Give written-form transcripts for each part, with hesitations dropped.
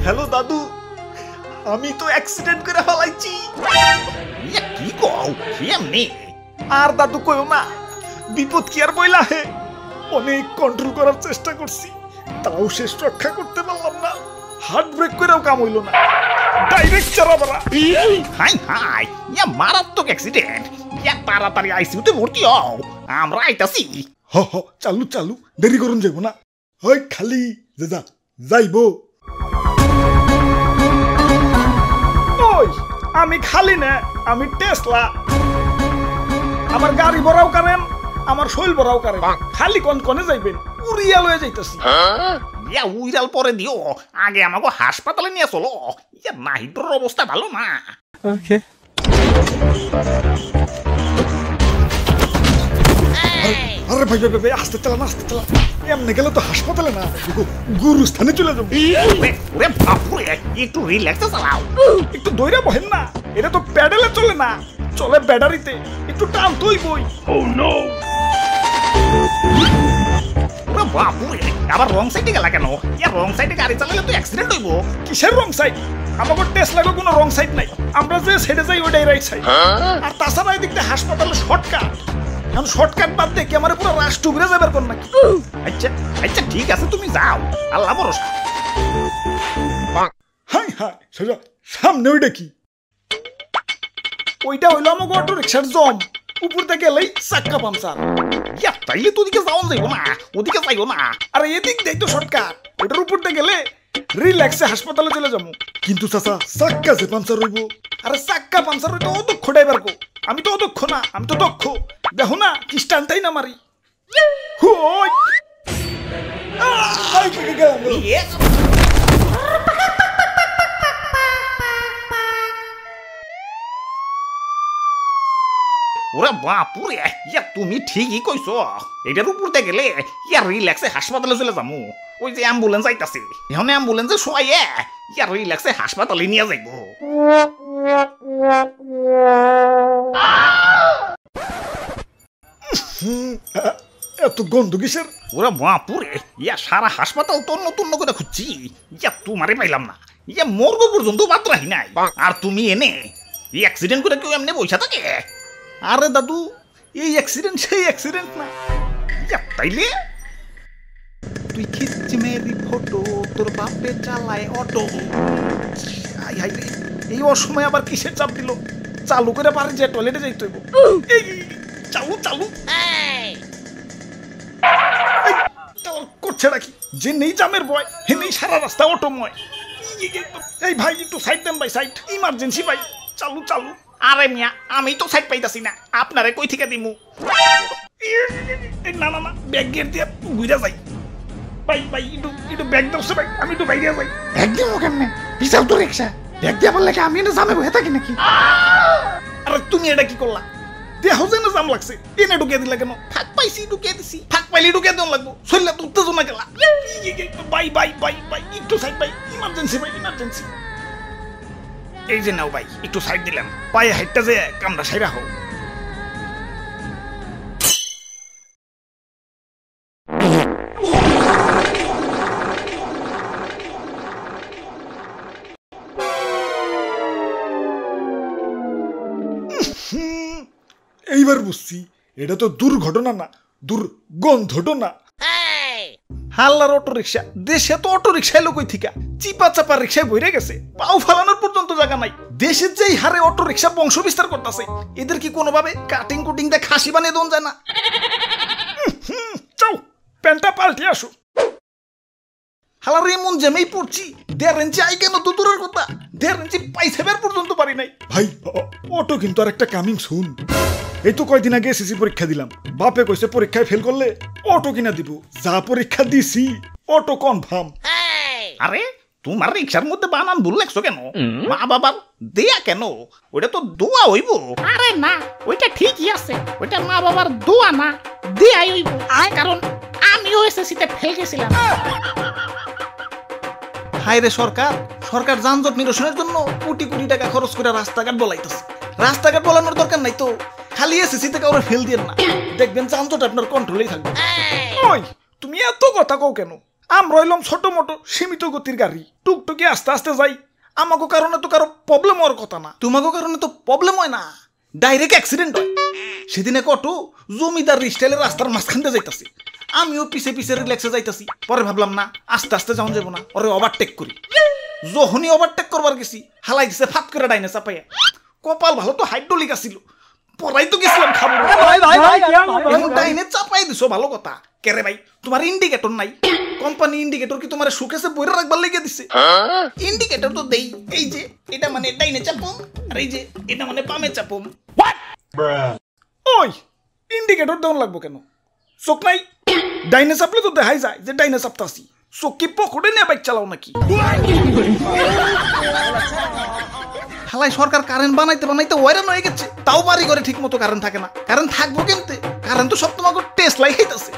Hello দাদু, আমি তো অ্যাক্সিডেন্ট করে ফেলাইছি। কি কও কেমনে? আর দাদু কইও না, বিপদ কি আর বইলা হে। অনেক কন্ট্রোল করার চেষ্টা করছি, তাও শেষ রক্ষা করতে পারলাম না। হার্ট ব্রেক করেও কাম হইল না, ডাইরেক্ট চারাবারা। হাই হাই, ইয়া মারাত্মক অ্যাক্সিডেন্ট। ইয়া তাড়াতাড়ি আইসিইউতে ভর্তি হও, আমরা আইতাছি। হ হ, চালু চালু, দেরি করুন যাইব না। ওই খালি যা যাইব। ওই আমি খালি না, আমি টেসলা। আমার গাড়ি ভরাও কারেন, আমার শৈল ভরাও কারেন। খালি কোন কোনে যাইবেন, উড়িয়া লয়ে যাইতাছি। ইয়া উইরাল পরে দিও, আগে আমাকে হাসপাতালে নিয়ে চলো। ইয়া নাহিদর অবস্থা ভালো না। ওকে। আরে ভাই ভাই ভাই, আস্তে চালান আস্তে চালান। এমনি গেলে তো হাসপাতালে না, গুরুস্থানে চলে যাবো। ওরে বাপুরে, একটু রিল্যাক্সে চালাও। একটু দইরা বহেন না, এটা তো প্যাডেলে চলে না, চলে ব্যাটারিতে। একটু টান তুই বই। ওরে বাপুরে, আবার রং সাইডে গেলা কেন? ইয়া রং সাইডে গাড়ি চালালে তো অ্যাক্সিডেন্ট হইব। কিসের রং সাইড? আমাকে টেস্ট লাগো, কোনো রং সাইড নাই। আমরা যে সাইডে যাই ওইটাই রাইট সাইড। আর তাছাড়া এদিকটা হাসপাতালে শর্টকাট। এখন শর্টকাট বাদ দিয়ে কি আমার পুরো রাষ্ট্র ঘুরে যাবার কোন নাকি? আচ্ছা আচ্ছা, ঠিক আছে, তুমি যাও, আল্লাহ ভরসা। হাই হাই, সোজা সামনে ওইটা কি? ওইটা হইলো আমাকে অটো রিক্সার জম। উপর থেকে এলেই চাক্কা পামচার। ইয়া তাইলে তো ওদিকে যাওয়া যাইব না, ওদিকে যাইব না। আর এদিক দেই তো শর্টকাট, ওইটার উপর থেকে গেলে রিল্যাক্সে হাসপাতালে চলে যাবো। কিন্তু চাচা, চাক্কা যে পাঞ্চার হইব। আরে চাক্কা পাঞ্চার হইতো অদক্ষ ড্রাইভার কো। আমি তো অদক্ষ না, আমি তো দক্ষ। দেখো না কি স্টান্টাই না মারি। হুই আই পেকে গেলাম। ওরে বাপুরে, ইয়া তুমি ঠিকই কইছো। এটার উপর দিয়ে গেলে ইয়া রিল্যাক্সে হাসপাতালে চলে যাবো। ওই যে অ্যাম্বুলেন্স আইতাছে, এখন অ্যাম্বুলেন্সে শোয়াইয়ে ইয়া রিল্যাক্সে হাসপাতালে নিয়ে যাইব। এত গন্ধ কিসের? ওরে বাপুরে, ইয়া সারা হাসপাতাল তন্ন তন্ন করে খুঁজছি, ইয়া তোমারে পাইলাম না। ইয়া মর্গ পর্যন্ত বাদ রাখি নাই। আর তুমি এনে এই অ্যাক্সিডেন্ট করে কেউ এমনি বইসা থাকে? আরে দাদু, এই অ্যাক্সিডেন্ট সেই অ্যাক্সিডেন্ট না। ইয়া তাইলে তুই খিচ্ছি মেরি ফটো, তোর বাপে চালায় অটো। আই হাই রে, এই অসময় আবার কিসের চাপ দিল? চালু করে পারে যে টয়লেটে যাইতে হইব। এই চালু চালু করছে নাকি? যে নেই জামের বয়, হে নেই সারা রাস্তা অটোময়। এই ভাই একটু সাইড দেন ভাই, সাইড ইমার্জেন্সি ভাই। চালু চালু। আরে মিয়া, আমি তো সাইড পাইতাছি না, আপনারে কই থেকে দিমু? না না না, ব্যাগ গিয়ে দিয়ে ঘুরে যাই। ভাই ভাই একটু ব্যাগ দরছে ভাই, আমি একটু বাইরে যাই। ব্যাগ দিব কেমনে? বিশাল তো রিক্সা, ব্যাগ দিয়ে বললে আমি এটা জামে বসে থাকি নাকি? আরে তুমি এটা কি করলা? দেহ যেন জাম লাগছে, এনে ঢুকে দিলা কেন? ফাঁক পাইছি, ঢুকে দিছি। ফাঁক পাইলে ঢুকে দেন লাগবো, শরীরে তো উত্তেজনা গেলা। বাই বাই বাই বাই, একটু সাইড বাই, ইমার্জেন্সি ভাই ইমার্জেন্সি। এই যে নাও ভাই, একটু সাইড দিলাম। পায়ে হাইটটা যে কামড়া সাইরা হোক। এইবার বুঝছি, এটা তো দুর্ঘটনা না, দুর্গন্ধটনা। হাল্লার অটো রিক্সা, দেশে তো অটো রিক্সা এলো কই থিকা? চিপা চাপা রিক্সায় বইরে গেছে, পাও ফালানোর পর্যন্ত জায়গা নাই। দেশের যেই হারে অটো রিক্সা বংশ বিস্তার করতেছে, এদের কি কোনোভাবে কাটিং কুটিং দিয়ে খাসি বানিয়ে দেন যায় না? চাও প্যান্টটা পাল্টে আসো। হালার এমন জেমেই পড়ছি, 1.5 ইঞ্চি আই কেন তো দূরের কথা, 1.5 ইঞ্চি পাইসেবের পর্যন্ত পারি নাই। ভাই অটো কিন্তু আর একটা কামিং সুন। এই তো কয়দিন আগে এসএসসি পরীক্ষা দিলাম, বাপে কইছে পরীক্ষায় ফেল করলে অটো কিনা দিব। যা পরীক্ষা দিছি, অটো কনফার্ম। আরে তোমার রিক্সার মধ্যে বানান ভুল লেখছো কেন? মা বাবার দেয়া কেন? ওটা তো দোয়া হইব। আরে না, ওইটা ঠিকই আছে। ওইটা মা বাবার দোয়া না, দেয়াই হইব। কারণ আমিও এসএসসিতে ফেল গেছিলাম। হায় রে সরকার, সরকার যানজট নিরসনের জন্য কোটি কোটি টাকা খরচ করে রাস্তাঘাট বলাইতেছে। রাস্তাঘাট বলানোর দরকার নাই তো, খালি এসএসসিতে কাউরে ফেল দিয়েন না, দেখবেন যানজট আপনার কন্ট্রোলেই থাকবে। ওই তুমি এত কথা কও কেন? আমরা হইলাম ছোট মোটো সীমিত গতির গাড়ি টুকটুকি আস্তে আস্তে যাই আমাকে কারণে তো কারো প্রবলেম হওয়ার কথা না তোমাকে কারণে তো প্রবলেম হয় না ডাইরেক্ট অ্যাক্সিডেন্ট হয় সেদিন এক অটো জমিদার স্টাইলের রাস্তার মাঝখান দিয়ে যাইতাছি আমিও পিছে পিছে রিল্যাক্সে যাইতাছি পরে ভাবলাম না আস্তে আস্তে যাওয়া যাবো না ওরে ওভারটেক করি যখনই ওভারটেক করবার গেছি হালাই দিছে ফাট করে ডাইনে চাপাইয়া কপাল ভালো তো হাইড্রোলিক আসিল পরাই তো গেছিলাম খাবো এখন ডাইনে চাপাই দিছো ভালো কথা কেরে ভাই তোমার ইন্ডিকেটর নাই কোম্পানি ইন্ডিকেটর কি তোমার সুকেসে বইরা রাখবার লেগে দিছে ইন্ডিকেটর তো দেই এই যে এটা মানে ডাইনে চাপুম আর এই যে এটা মানে বামে চাপুম ওই ইন্ডিকেটর দেওয়ান লাগবো কেন চোখ নাই ডাইনে চাপলে তো দেখাই যায় যে ডাইনে চাপতাছি চোখ কি পকেটে নিয়ে বাইক চালাও নাকি হালাই সরকার কারেন্ট বানাইতে বানাইতে ওয়াইরান হয়ে গেছে তাও বাড়ি করে ঠিক মতো কারেন্ট থাকে না কারেন্ট থাকবো কেমতে কারেন্ট তো সব তোমাকে টেস্ট লাই খাইতেছে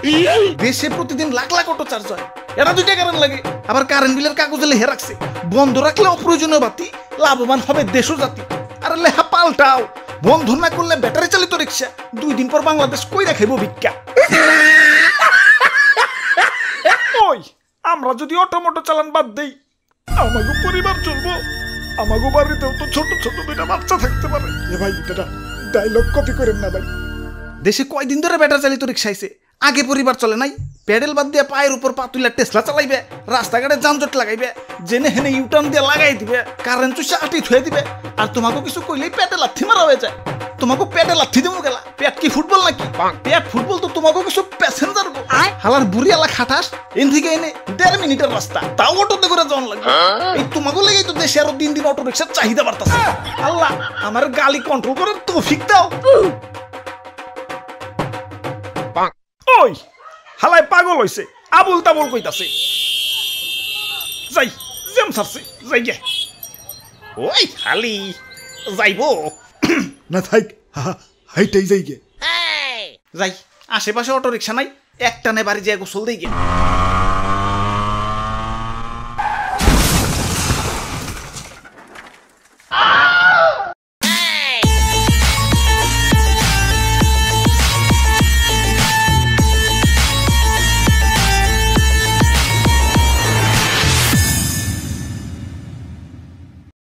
দেশে প্রতিদিন লাখ লাখ অটো চার্জ হয় এরা 2টা কারেন্ট লাগে আবার কারেন্ট বিলের কাগজে লেখে রাখছে বন্ধ রাখলে অপ্রয়োজনীয় বাতি লাভবান হবে দেশ ও জাতি আরে লেখা পাল্টাও বন্ধ না করলে ব্যাটারি চালিত রিক্সা 2 দিন পর বাংলাদেশ কই রাখাইব ভিক্ষা ওই আমরা যদি অটোমোটো চালান বাদ দেই আমাগো পরিবার চলবো আমাগো বাড়িতেও তো ছোট ছোট 2টা বাচ্চা থাকতে পারে এ ভাই এটা ডায়লগ কপি করেন না ভাই দেশে কয়দিন ধরে ব্যাটারি চালিত রিক্সা আইছে আগে পরিবার চলে নাই প্যাডেল বাদ দিয়ে পায়ের উপর পা তুলে টেসলা চালাইবে রাস্তাঘাটে যানজট লাগাইবে জেনে হেনে ইউটার্ন দিয়ে লাগাই দিবে কারেন্ট চুষে আটি থুয়ে দিবে আর তোমাকে কিছু কইলেই পেটে লাথি মারা হয়ে যায় তোমাকে পেটে লাথি দেবো গেলা পেট কি ফুটবল নাকি পেট ফুটবল তো তোমাকে কিছু প্যাসেঞ্জার গো হালার বুড়ি আলা খাটাস এন থেকে এনে 1.5 মিনিটের রাস্তা তাও অটোতে করে যাওয়ান লাগবে এই তোমাকে লেগেই তো দেশে আরো দিন দিন অটো রিক্সার চাহিদা বাড়তাছে আল্লাহ আমার গালি কন্ট্রোল করার তৌফিক দাও ওই হালাই পাগল হইছে আবুল তাবুল কইতাছে যাই জেম সারছে যাই গে ওই খালি যাইবো না থাক হাইটাই যাই গে যাই আশেপাশে অটো রিক্সা নাই একটা নে বাড়ি যায় গোসল দেই গে